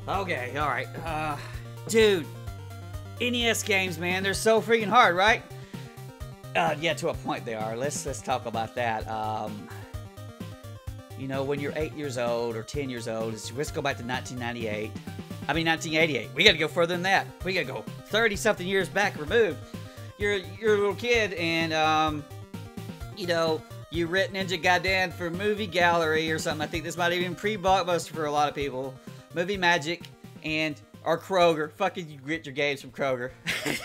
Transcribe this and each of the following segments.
Okay, alright. Dude, NES games, man, they're so freaking hard, right? Yeah, to a point they are. Let's talk about that. You know, when you're 8 years old or 10 years old, let's go back to 1998. I mean, 1988. We gotta go further than that. We gotta go 30-something years back removed. You're a little kid, and, you know, you rent Ninja Gaiden for Movie Gallery or something. I think this might have been pre-Blockbuster for a lot of people. Movie Magic or Kroger. Fucking you get your games from Kroger.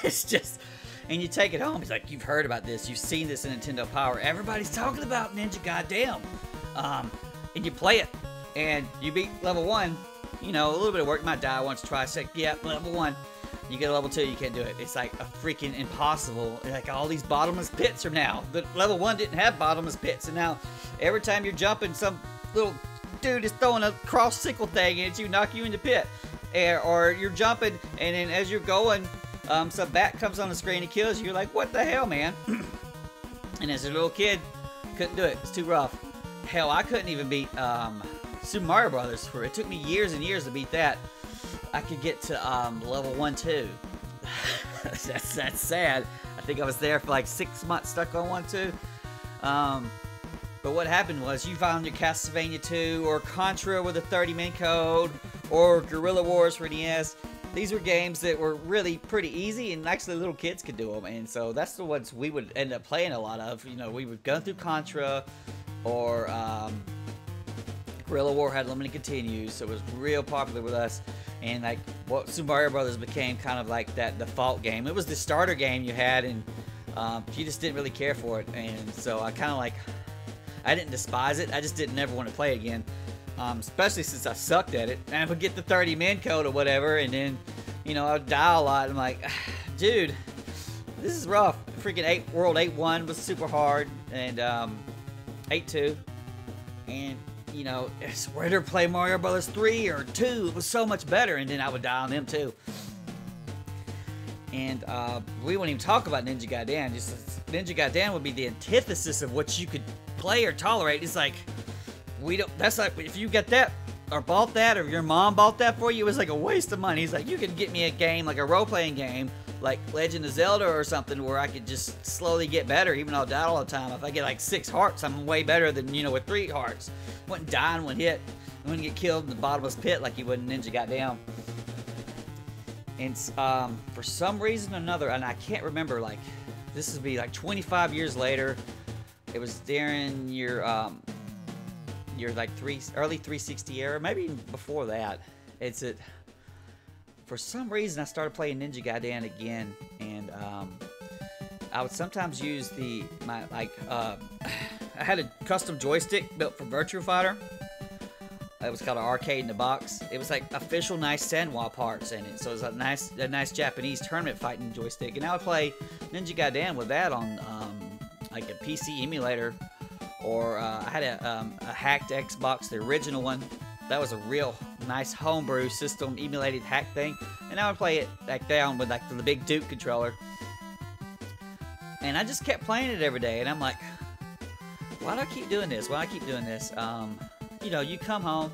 It's just, and you take it home. It's like, you've heard about this. You've seen this in Nintendo Power. Everybody's talking about Ninja Gaiden. And you play it, and you beat level 1. You know, a little bit of work. You might die once, try a sec. Yeah, level 1. You get a level 2, you can't do it. It's like a freaking impossible. Like all these bottomless pits are now. The level 1 didn't have bottomless pits, and now every time you're jumping, some little dude is throwing a cross sickle thing at you, knock you in the pit. Or you're jumping, and then as you're going, some bat comes on the screen and kills you. You're like, what the hell, man? And as a little kid, couldn't do it. It's too rough. Hell, I couldn't even beat Super Mario Brothers. It took me years and years to beat that. I could get to level 1, 2. That's sad. I think I was there for like 6 months, stuck on 1, 2. But what happened was you found your Castlevania 2 or Contra with a 30-min code or Guerrilla Wars for NES. These were games that were really pretty easy, and actually little kids could do them. And so that's the ones we would end up playing a lot of. You know, we would go through Contra, or Guerrilla War had limited continues, so it was real popular with us. And like, what Super Mario Brothers became kind of like that default game. It was the starter game you had, and you just didn't really care for it. And so I kind of like, I didn't despise it. I just didn't ever want to play it again. Especially since I sucked at it. And I would get the 30-min code or whatever, and then, you know, I would die a lot. I'm like, dude, this is rough. Freaking World 8-1 was super hard, and 8-2. And, you know, it's where to play Mario Brothers 3 or 2. It was so much better, and then I would die on them too. And we wouldn't even talk about Ninja Gaiden. Just Ninja Gaiden would be the antithesis of what you could play or tolerate. It's like, we don't. That's like, if you get that or bought that, or your mom bought that for you, it was like a waste of money. It's like, you could get me a game, like a role-playing game, like Legend of Zelda or something, where I could just slowly get better, even though I die all the time. If I get like 6 hearts, I'm way better than, you know, with 3 hearts. Wouldn't die in one hit. I wouldn't get killed in the bottomless pit like you would in Ninja Gaiden. And for some reason or another, and I can't remember, like, this would be like 25 years later. It was during your like early 360 era, maybe even before that. For some reason I started playing Ninja Gaiden again, and I would sometimes use I had a custom joystick built for Virtua Fighter. It was called an arcade in the box. It was like official nice Senwa parts in it, so it was a nice Japanese tournament fighting joystick. And I would play Ninja Gaiden with that on like a PC emulator, or I had a hacked Xbox, the original one. That was a real nice homebrew system emulated hack thing, and I would play it back down with like the big Duke controller. And I just kept playing it every day, and I'm like, why do I keep doing this? Why do I keep doing this? You know, you come home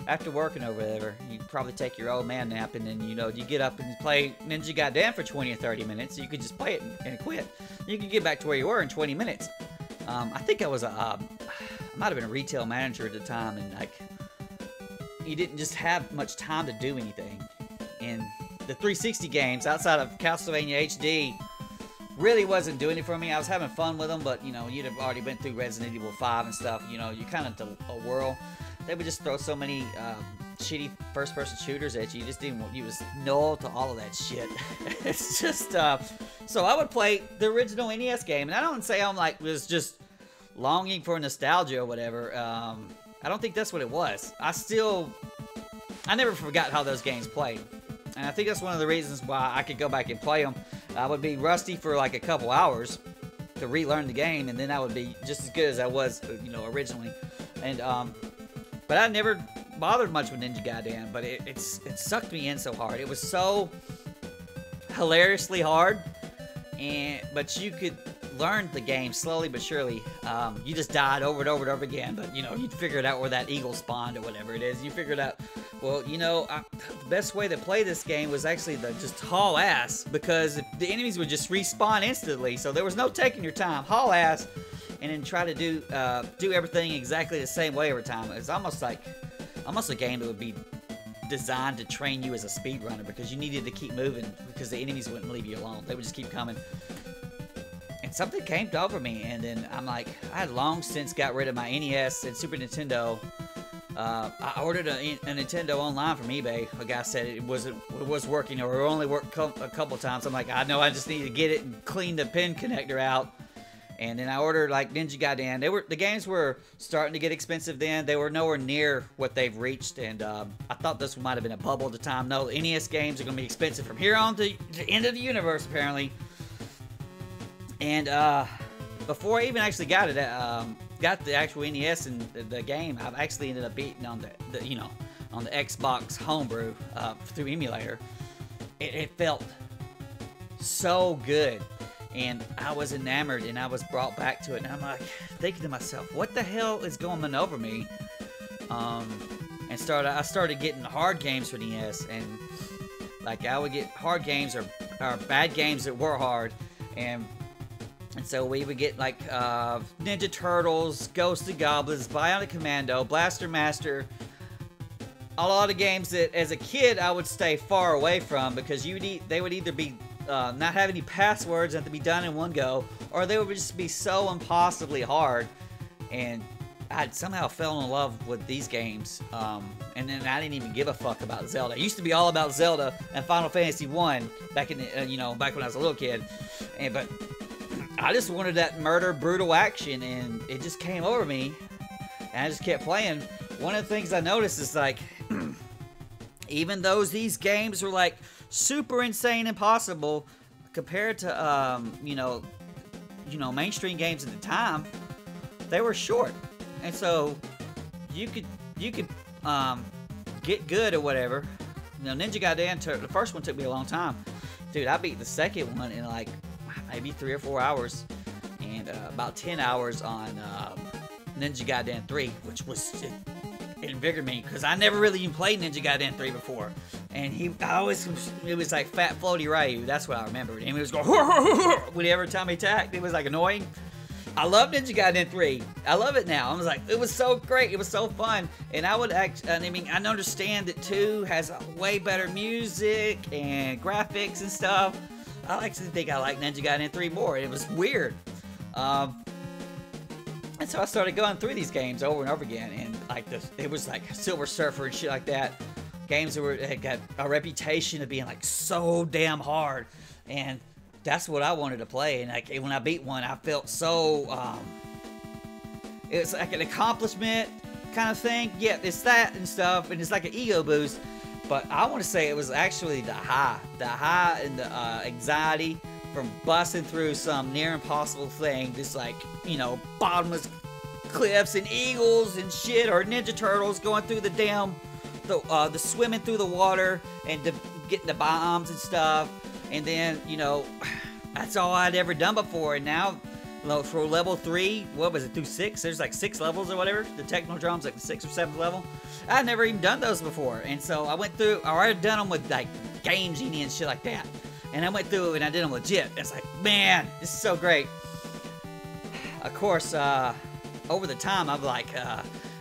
after working or whatever, you probably take your old man nap, and then, you know, you get up and play Ninja Gaiden for 20 or 30 minutes. You could just play it and quit. You could get back to where you were in 20 minutes. I think I was I might have been a retail manager at the time, and like, you didn't just have much time to do anything. And the 360 games, outside of Castlevania HD, really wasn't doing it for me. I was having fun with them, but, you know, you'd have already been through Resident Evil 5 and stuff. You know, you kind of a whirl. They would just throw so many shitty first-person shooters at you. You just didn't want, you was null to all of that shit. It's just, so I would play the original NES game, and I don't say I'm like, was just longing for nostalgia or whatever. I don't think that's what it was. I never forgot how those games played. And I think that's one of the reasons why I could go back and play them. I would be rusty for like a couple hours to relearn the game, and then I would be just as good as I was, you know, originally. And but I never bothered much with Ninja Gaiden, but it sucked me in so hard. It was so hilariously hard, but you could learned the game slowly but surely. You just died over and over and over again, but you know, you'd figure it out where that eagle spawned or whatever it is. You figured out, well, you know, the best way to play this game was actually to just haul ass, because the enemies would just respawn instantly, so there was no taking your time. Haul ass, and then try to do everything exactly the same way every time. It's almost a game that would be designed to train you as a speedrunner, because you needed to keep moving because the enemies wouldn't leave you alone. They would just keep coming. And something came over me, and then I'm like, I had long since got rid of my NES and Super Nintendo. I ordered a Nintendo online from eBay. A guy said it was working, or it only worked a couple times. I'm like, I know, I just need to get it and clean the pin connector out. And then I ordered like Ninja Gaiden. The games were starting to get expensive then. They were nowhere near what they've reached, and I thought this might have been a bubble at the time. No, the NES games are going to be expensive from here on to the end of the universe, apparently. And before I even actually got it, got the actual NES and the game, I've actually ended up beating on the you know, on the Xbox homebrew through emulator. It felt so good. And I was enamored, and I was brought back to it, and I'm like thinking to myself, what the hell is going over me? And I started getting hard games for the NES, and like I would get hard games or bad games that were hard, and so we would get like Ninja Turtles, Ghosts and Goblins, Bionic Commando, Blaster Master. A lot of games that as a kid I would stay far away from, because they would either be not have any passwords, have to be done in one go, or they would just be so impossibly hard. And I somehow fell in love with these games, and then I didn't even give a fuck about Zelda. It used to be all about Zelda and Final Fantasy 1 back in you know, back when I was a little kid, but I just wanted that murder, brutal action, and it just came over me, and I just kept playing. One of the things I noticed is like, even though these games were like super insane impossible compared to you know, mainstream games at the time, they were short, and so you could get good or whatever. You know, Ninja Gaiden the first one took me a long time, dude. I beat the second one in like maybe 3 or 4 hours, and about 10 hours on Ninja Gaiden 3, which was it invigorated me, because I never really even played Ninja Gaiden 3 before. And it was like Fat Floaty Ryu. That's what I remember. And he was going, whenever time he attacked, it was like annoying. I love Ninja Gaiden 3. I love it now. I was like, it was so great. It was so fun. And I understand that 2 has a way better music and graphics and stuff. I actually think I like Ninja Gaiden 3 more. It was weird. And so I started going through these games over and over again. And like it was like Silver Surfer and shit like that. Games that had got a reputation of being like so damn hard, and that's what I wanted to play. And like when I beat one, I felt so it's like an accomplishment kind of thing. Yeah, it's that and stuff, and it's like an ego boost. But I want to say it was actually the high and the anxiety from busting through some near impossible thing, just like, you know, bottomless cliffs and eagles and shit, or Ninja Turtles going through the damn the swimming through the water and getting the bombs and stuff. And then, you know, that's all I'd ever done before. And now for level 3, what was it, through 6? There's like 6 levels or whatever. The Technodrome's like the 6th or 7th level. I'd never even done those before. And so I went through, I already done them with like Game Genie and shit like that. And I went through and I did them legit. It's like, man, this is so great. Of course, over the time, I've like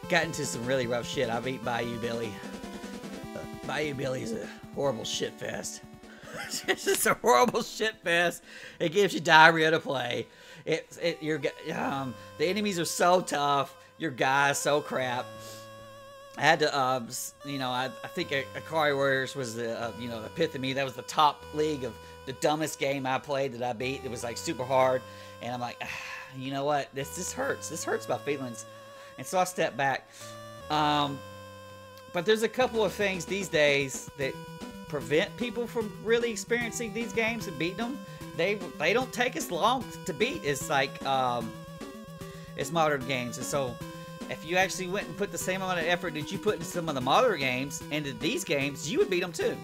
got into some really rough shit. I beat Bayou Billy. Bayou Billy's a horrible shit fest. It's just a horrible shit fest. It gives you diarrhea to play. The enemies are so tough. Your guy's so crap. I had to, you know, I think Akari Warriors was the, you know, epitome. That was the top league of the dumbest game I played that I beat. It was like super hard, and I'm like, you know what? This hurts. This hurts my feelings, and so I stepped back. But there's a couple of things these days that prevent people from really experiencing these games and beating them. They don't take as long to beat as like as modern games, and so if you actually went and put the same amount of effort that you put into some of the modern games into these games, you would beat them too.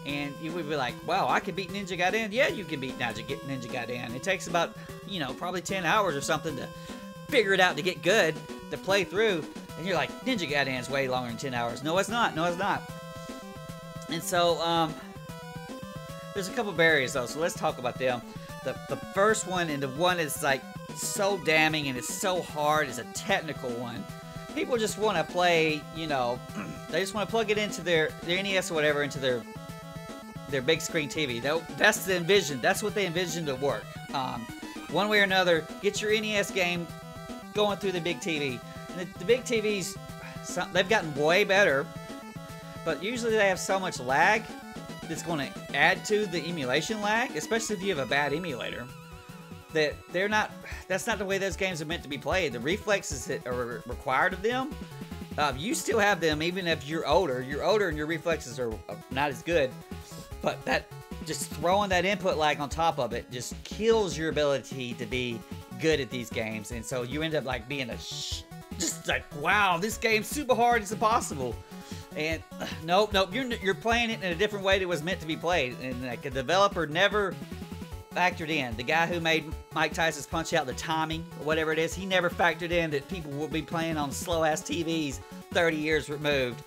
And you would be like, wow, I can beat Ninja Gaiden. Yeah, you can beat Ninja Gaiden. It takes about, you know, probably 10 hours or something to figure it out, to get good, to play through. And you're like, Ninja Gaiden's way longer than 10 hours. No, it's not. No, it's not. And so, there's a couple barriers, though, so let's talk about them. The first one, and the one that's, like, so damning and it's so hard, is a technical one. People just want to play, you know, they just want to plug it into their NES or whatever, into their big screen TV. That's the envision. That's what they envision to work. One way or another, get your NES game going through the big TV. And the big TVs, they've gotten way better, but usually they have so much lag that's going to add to the emulation lag, especially if you have a bad emulator, that that's not the way those games are meant to be played. The reflexes that are required of them, you still have them even if you're older. You're older and your reflexes are not as good, but that just throwing that input lag on top of it just kills your ability to be good at these games. And so you end up like being just like, wow, this game's super hard, it's impossible. And nope, you're playing it in a different way that was meant to be played, and like a developer never factored in. The guy who made Mike Tyson's Punch-Out, the timing or whatever it is, he never factored in that people will be playing on slow ass TVs 30 years removed.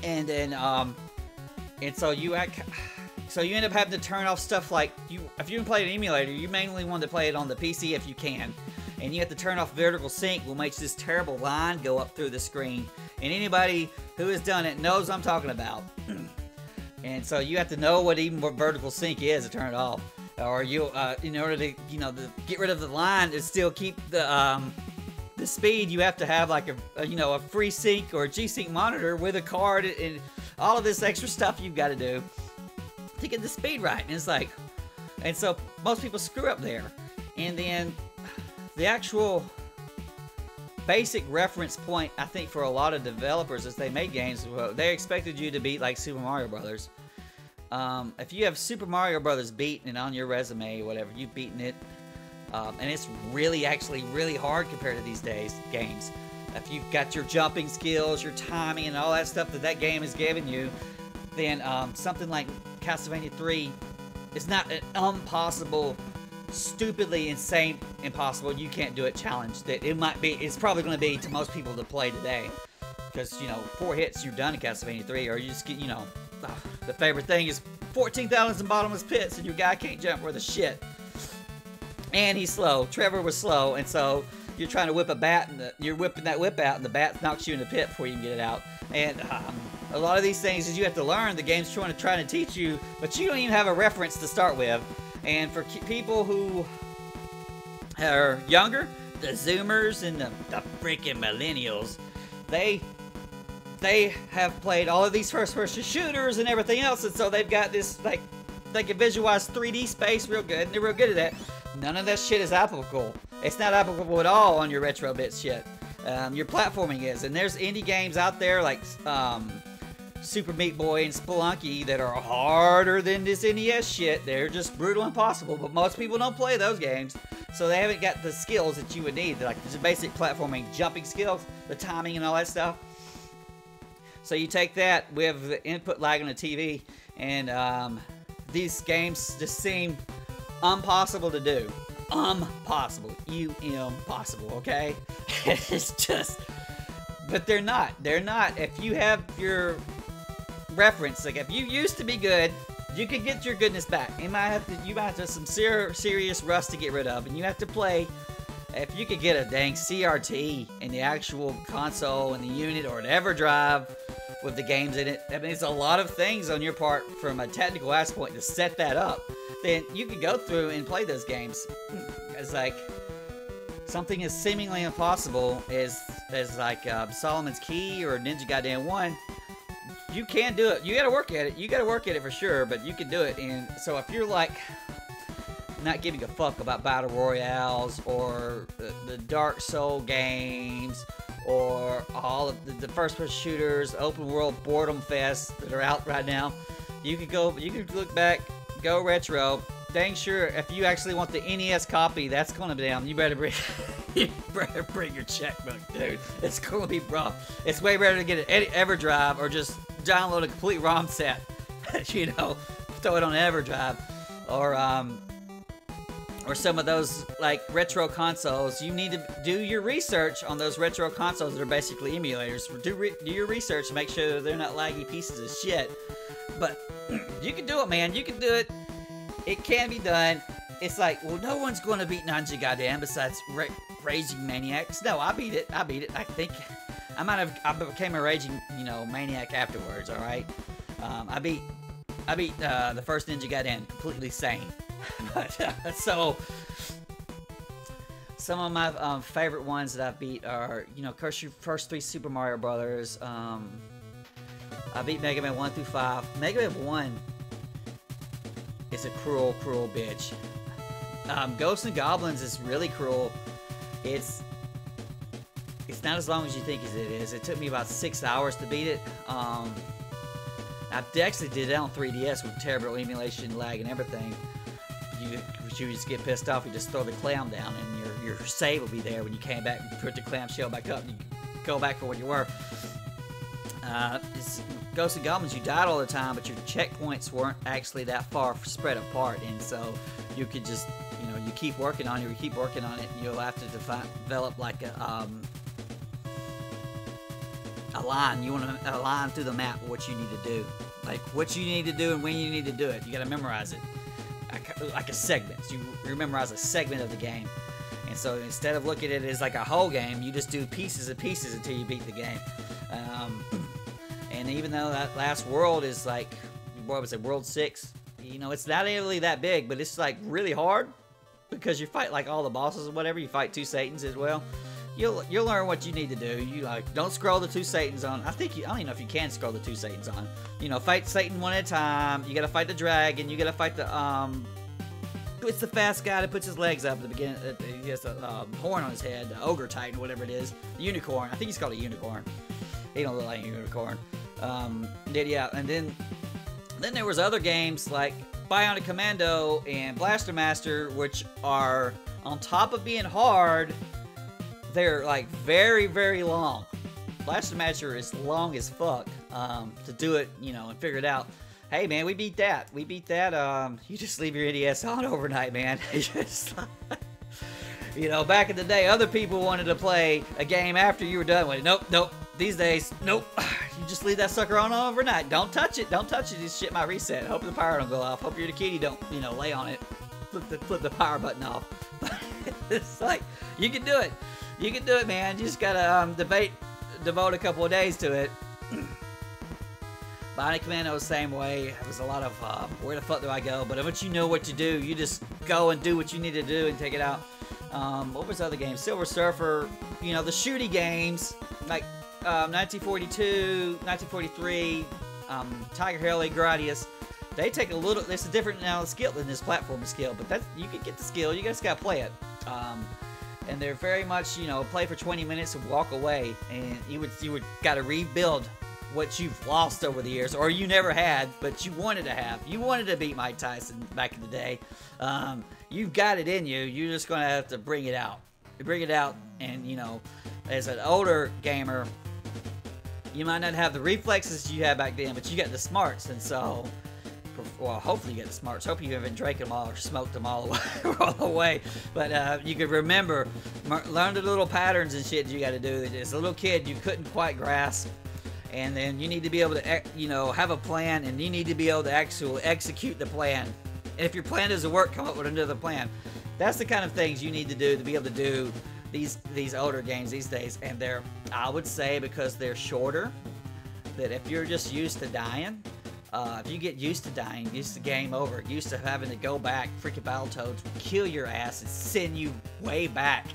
And then and so you end up having to turn off stuff like, if you play an emulator, you mainly want to play it on the PC if you can, and you have to turn off vertical sync, which makes this terrible line go up through the screen. And anybody who has done it knows what I'm talking about. And so you have to know what vertical sync is to turn it off, or you in order to to get rid of the line and still keep the speed, you have to have like a FreeSync or a G-Sync monitor with a card and all of this extra stuff you've got to do to get the speed right. And it's like, and so most people screw up there. And then the actual basic reference point, I think, for a lot of developers as they make games, they expected you to beat like Super Mario Brothers. If you have Super Mario Brothers beaten on your resume or whatever, you've beaten it, and it's actually really hard compared to these days games. If you've got your jumping skills, your timing, and all that stuff that game is giving you, then something like Castlevania 3 is not an impossible, stupidly insane, impossible, you can't do it challenge that it's probably going to be to most people to play today, because 4 hits you're done in Castlevania 3, or you just get the favorite thing is 14,000 bottomless pits and your guy can't jump worth a shit, and he's slow. Trevor was slow, and so you're trying to whip a bat, and you're whipping that whip out, and the bat knocks you in the pit before you can get it out. And a lot of these things is you have to learn. The game's trying to teach you, but you don't even have a reference to start with. And for people who are younger, the Zoomers and the freaking millennials, they have played all of these first-person shooters and everything else, and so they've got this, like, they can visualize 3D space real good, and they're real good at that. None of that shit is applicable. It's not applicable at all on your retro bit shit. Your platforming is, and there's indie games out there like Super Meat Boy and Spelunky that are harder than this NES shit. They're just brutal impossible, but most people don't play those games, so they haven't got the skills that you would need, like the basic platforming, jumping skills, the timing and all that stuff. So you take that with the input lag on the TV, and these games just seem impossible to do. Impossible. Impossible, okay? It's just, but they're not. They're not. If you have your reference, like if you used to be good, you can get your goodness back. You might have some serious rust to get rid of, and you have to play. If you could get a dang CRT in the actual console and the unit or an EverDrive with the games in it, I mean, it's a lot of things on your part from a technical aspect to set that up. Then you could go through and play those games. It's like something as seemingly impossible as like Solomon's Key or Ninja Gaiden 1. You can do it. You gotta work at it. You gotta work at it for sure, but you can do it. And so if you're like not giving a fuck about battle royales or the Dark Soul games or all of the first-person shooters, open world boredom fest that are out right now, you could look back, go retro. Dang sure, if you actually want the NES copy, that's gonna be down. You better bring your checkbook, dude. It's gonna be rough. It's way better to get an EverDrive or just download a complete ROM set. you know, throw it on EverDrive, or some of those like retro consoles. You need to do your research on those retro consoles that are basically emulators. Do your research, make sure they're not laggy pieces of shit. But you can do it, man. You can do it. It can be done. It's like, well, no one's going to beat Ninja Gaiden besides Raging Maniacs. No, I beat it. I think I became a Raging, Maniac afterwards. All right. I beat the first Ninja Gaiden completely sane. But so some of my favorite ones that I've beat are, of course, your first 3 Super Mario Brothers. I beat Mega Man 1 through 5. Mega Man 1 is a cruel, cruel bitch. Ghosts and Goblins is really cruel. It's not as long as you think as it is. It took me about 6 hours to beat it. I actually did it on 3DS with terrible emulation, lag, and everything. You just get pissed off, you just throw the clam down, and your save will be there when you came back and put the clamshell back up, and you go back for what you were. Ghosts and Goblins, you died all the time, but your checkpoints weren't actually that far spread apart, and so you could just, you keep working on it, and you'll have to develop like a line. You want to line through the map of what you need to do, like what you need to do and when you need to do it. You got to memorize it. Like a segment. So you memorize a segment of the game. And so instead of looking at it as like a whole game, you just do pieces of pieces until you beat the game. And even though that last world is like, what was it, World 6? It's not really that big, but it's like really hard because you fight like all the bosses or whatever. You fight 2 Satans as well. You'll learn what you need to do. You don't scroll the 2 Satans on. I don't even know if you can scroll the 2 Satans on. Fight Satan one at a time. You gotta fight the dragon. You gotta fight the it's the fast guy that puts his legs up at the beginning. He has a horn on his head. The ogre titan, whatever it is. The unicorn. I think he's called a unicorn. He don't look like a unicorn. Yeah, and then there was other games like Bionic Commando and Blaster Master, which are on top of being hard. They're like very, very long. Blaster Master is long as fuck to do it, and figure it out. Hey man, we beat that. You just leave your NES on overnight, man. Back in the day, other people wanted to play a game after you were done with it. Nope. These days, nope. You just leave that sucker on overnight. Don't touch it. This shit might reset. Hope the power don't go off. Hope your kitty don't, lay on it. Flip the power button off. It's like, you can do it. You can do it, man. You just gotta devote a couple of days to it. Bionic Commando was the same way. It was a lot of where the fuck do I go? But once you know what to do, you just go and do what you need to do and take it out. What was the other game? Silver Surfer. The shooty games like 1942, 1943, Tiger Heli, Gradius. They take a little. It's a different skill than this platforming skill, but you can get the skill. You just gotta play it. And they're very much, play for 20 minutes and walk away, and you would got to rebuild what you've lost over the years, or you never had, but you wanted to have. You wanted to beat Mike Tyson back in the day. You've got it in you. You're just gonna have to bring it out. And as an older gamer, you might not have the reflexes you had back then, but you got the smarts, and so. Well, hopefully you get the smarts. Hope you haven't drank them all or smoked them all the way. But you could remember, learn the little patterns and shit you got to do. As a little kid, you couldn't quite grasp. And then you need to be able to, have a plan, and you need to be able to actually execute the plan. And if your plan doesn't work, come up with another plan. That's the kind of things you need to do to be able to do these older games these days. And I would say, because they're shorter, that if you're just used to dying, if you get used to dying, used to game over, used to having to go back, freaking Battletoads would kill your ass and send you way back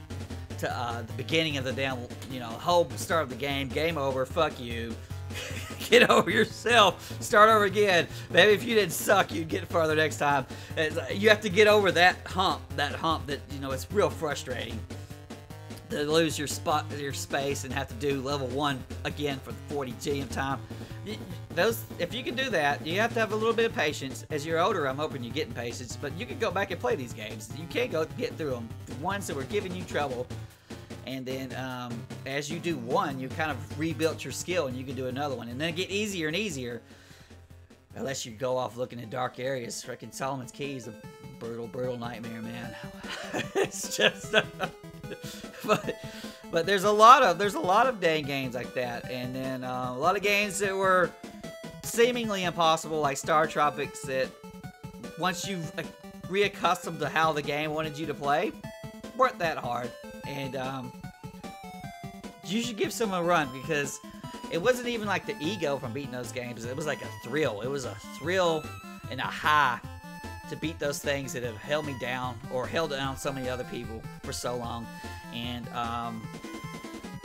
to the beginning of the damn, whole start of the game over, fuck you. Get over yourself, start over again. Maybe if you didn't suck, you'd get further next time. You have to get over that hump that, it's real frustrating to lose your space and have to do level 1 again for the 40th time. If you can do that, you have to have a little bit of patience. As you're older, I'm hoping you're getting patience, but you can go back and play these games. You can get through them, the ones that were giving you trouble, and then as you do one, you kind of rebuilt your skill, and you can do another one, and then get easier and easier. Unless you go off looking in dark areas. Freaking Solomon's Key is a brutal nightmare, man. It's just... but there's a lot of dang games like that. And then a lot of games that were seemingly impossible, like Star Tropics, that once you've reaccustomed to how the game wanted you to play, weren't that hard. And you should give some a run, because it wasn't even like the ego from beating those games. It was like a thrill. It was a thrill and a high to beat those things that have held me down or held down so many other people for so long. And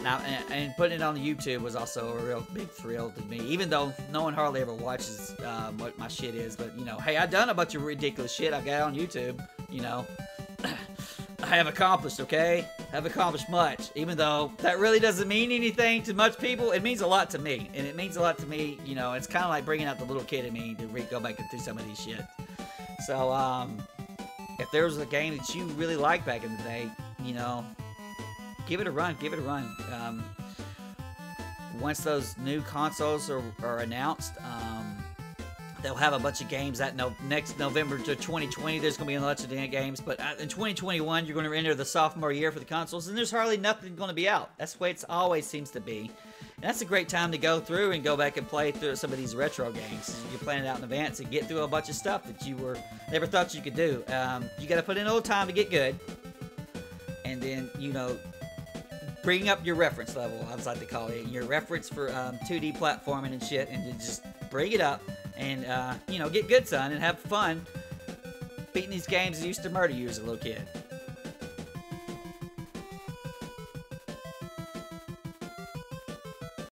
now, and putting it on YouTube was also a real big thrill to me, even though no one hardly ever watches what my shit is. But, you know, hey, I've done a bunch of ridiculous shit. I got on YouTube, you know. I have accomplished, okay? I have accomplished much. Even though that really doesn't mean anything to much people, it means a lot to me. And it means a lot to me, you know. It's kind of like bringing out the little kid in me to go back and do some of these shit. So, if there was a game that you really liked back in the day, you know, give it a run. Give it a run. Once those new consoles are announced, they'll have a bunch of games that next November to 2020. There's going to be a bunch of games. But in 2021, you're going to enter the sophomore year for the consoles, and there's hardly nothing going to be out. That's the way it always seems to be. And that's a great time to go through and go back and play through some of these retro games. You're playing it out in advance and get through a bunch of stuff that you never thought you could do. You got to put in a little time to get good. And then, you know, bring up your reference level, I like to call it. Your reference for 2D platforming and shit, and just bring it up. And, you know, get good, son, and have fun beating these games that used to murder you as a little kid.